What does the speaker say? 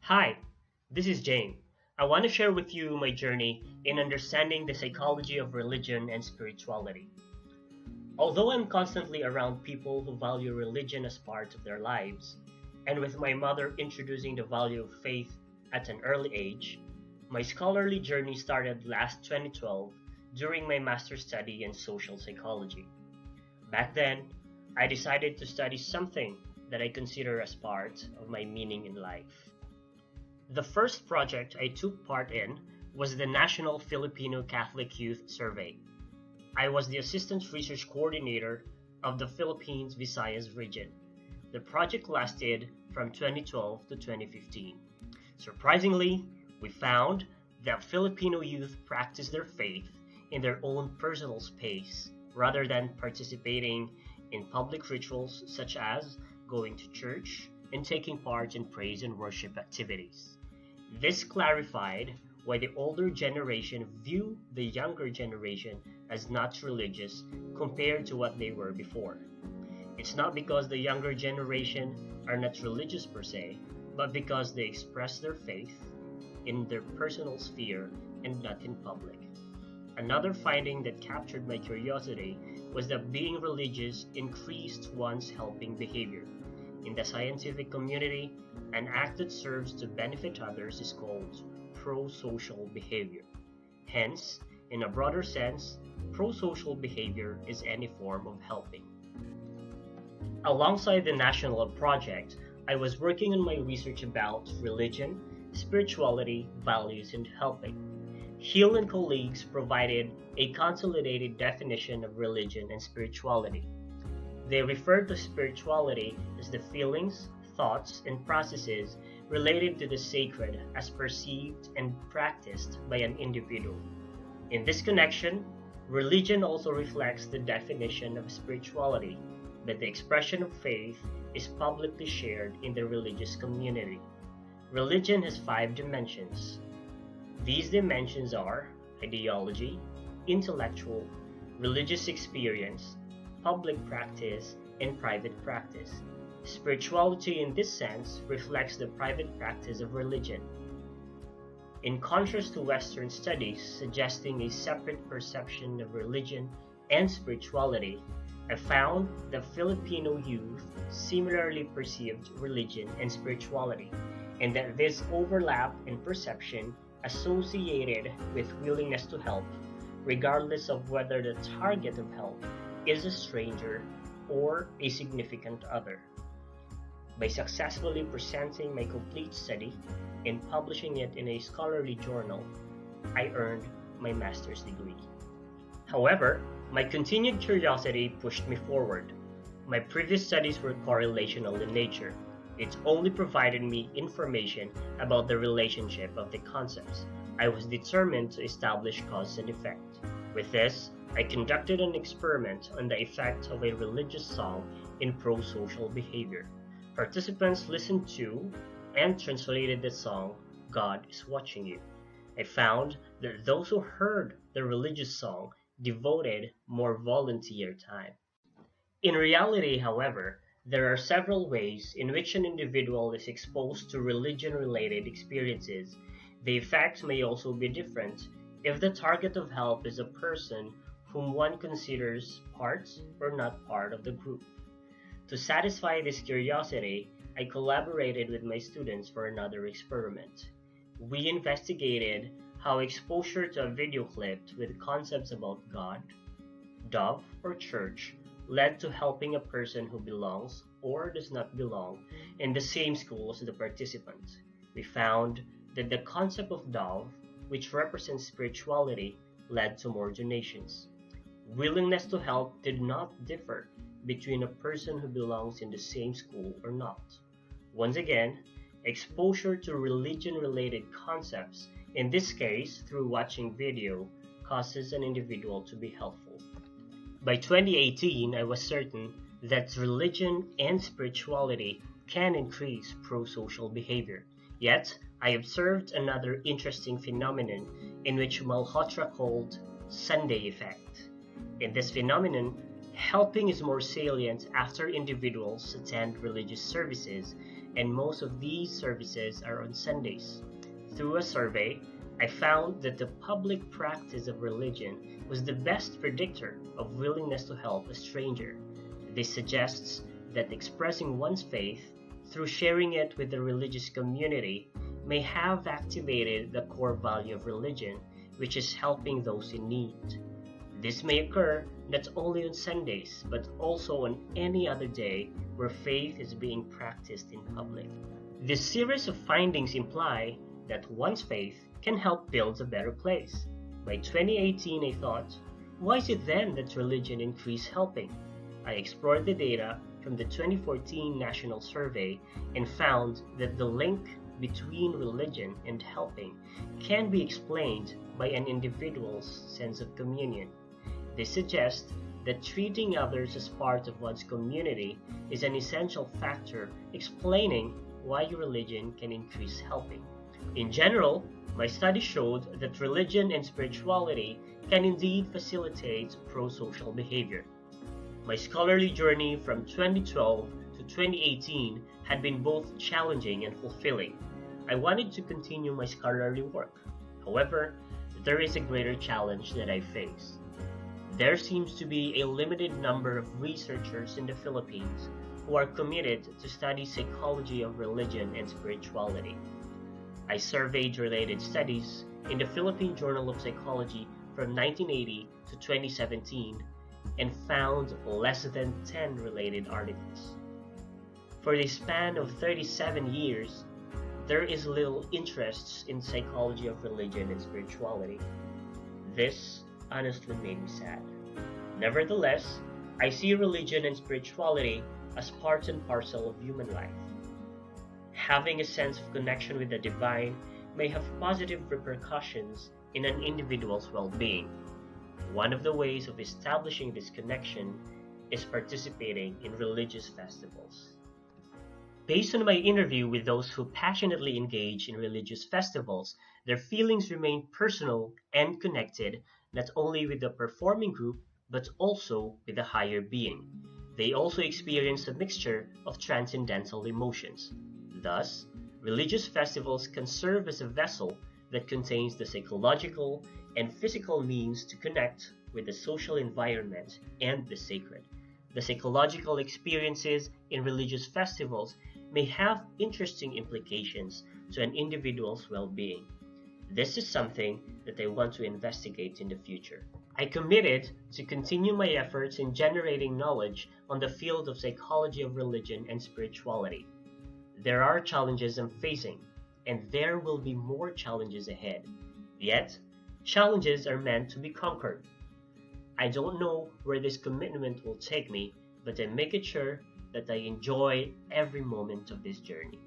Hi, this is Jane. I want to share with you my journey in understanding the psychology of religion and spirituality. Although I'm constantly around people who value religion as part of their lives, and with my mother introducing the value of faith at an early age, my scholarly journey started last 2012 during my master's study in social psychology. Back then, I decided to study something that I consider as part of my meaning in life. The first project I took part in was the National Filipino Catholic Youth Survey. I was the Assistant Research Coordinator of the Philippines Visayas region. The project lasted from 2012 to 2015. Surprisingly, we found that Filipino youth practice their faith in their own personal space rather than participating in public rituals such as going to church and taking part in praise and worship activities. This clarified why the older generation view the younger generation as not religious compared to what they were before. It's not because the younger generation are not religious per se, but because they express their faith in their personal sphere and not in public. Another finding that captured my curiosity was that being religious increased one's helping behavior. In the scientific community, an act that serves to benefit others is called prosocial behavior. Hence, in a broader sense, prosocial behavior is any form of helping. Alongside the national project, I was working on my research about religion, spirituality, values, and helping. Hill and colleagues provided a consolidated definition of religion and spirituality. They refer to spirituality as the feelings, thoughts, and processes related to the sacred as perceived and practiced by an individual. In this connection, religion also reflects the definition of spirituality, that the expression of faith is publicly shared in the religious community. Religion has 5 dimensions. These dimensions are ideology, intellectual, religious experience, public practice, and private practice. Spirituality in this sense reflects the private practice of religion. In contrast to Western studies suggesting a separate perception of religion and spirituality, I found that Filipino youth similarly perceived religion and spirituality, and that this overlap in perception associated with willingness to help, regardless of whether the target of help is a stranger or a significant other. By successfully presenting my complete study and publishing it in a scholarly journal, I earned my master's degree. However, my continued curiosity pushed me forward. My previous studies were correlational in nature. It only provided me information about the relationship of the concepts. I was determined to establish cause and effect. With this, I conducted an experiment on the effect of a religious song in prosocial behavior. Participants listened to and translated the song, "God is Watching You." I found that those who heard the religious song devoted more volunteer time. In reality, however, there are several ways in which an individual is exposed to religion-related experiences. The effect may also be different if the target of help is a person whom one considers part or not part of the group. To satisfy this curiosity, I collaborated with my students for another experiment. We investigated how exposure to a video clip with concepts about God, dove, or church led to helping a person who belongs or does not belong in the same school as the participant. We found that the concept of dove, which represents spirituality, led to more donations. Willingness to help did not differ between a person who belongs in the same school or not. Once again, exposure to religion-related concepts, in this case through watching video, causes an individual to be helpful. By 2018, I was certain that religion and spirituality can increase prosocial behavior. Yet, I observed another interesting phenomenon in which Malhotra called Sunday effect. In this phenomenon, helping is more salient after individuals attend religious services and most of these services are on Sundays. Through a survey, I found that the public practice of religion was the best predictor of willingness to help a stranger. This suggests that expressing one's faith through sharing it with the religious community may have activated the core value of religion, which is helping those in need. This may occur not only on Sundays, but also on any other day where faith is being practiced in public. This series of findings imply that one's faith can help build a better place. By 2018, I thought, why is it then that religion increased helping? I explored the data from the 2014 National Survey and found that the link between religion and helping can be explained by an individual's sense of communion. This suggests that treating others as part of one's community is an essential factor explaining why religion can increase helping. In general, my study showed that religion and spirituality can indeed facilitate prosocial behavior. My scholarly journey from 2012 to 2018 had been both challenging and fulfilling. I wanted to continue my scholarly work. However, there is a greater challenge that I face. There seems to be a limited number of researchers in the Philippines who are committed to study psychology of religion and spirituality. I surveyed related studies in the Philippine Journal of Psychology from 1980 to 2017 and found less than 10 related articles. For the span of 37 years, there is little interest in psychology of religion and spirituality. This honestly made me sad. Nevertheless, I see religion and spirituality as part and parcel of human life. Having a sense of connection with the divine may have positive repercussions in an individual's well-being. One of the ways of establishing this connection is participating in religious festivals. Based on my interview with those who passionately engage in religious festivals, their feelings remain personal and connected not only with the performing group but also with the higher being. They also experience a mixture of transcendental emotions. Thus, religious festivals can serve as a vessel that contains the psychological and physical means to connect with the social environment and the sacred. The psychological experiences in religious festivals may have interesting implications to an individual's well-being. This is something that I want to investigate in the future. I committed to continue my efforts in generating knowledge on the field of psychology of religion and spirituality. There are challenges I'm facing, and there will be more challenges ahead. Yet, challenges are meant to be conquered. I don't know where this commitment will take me, but I'm making sure that I enjoy every moment of this journey.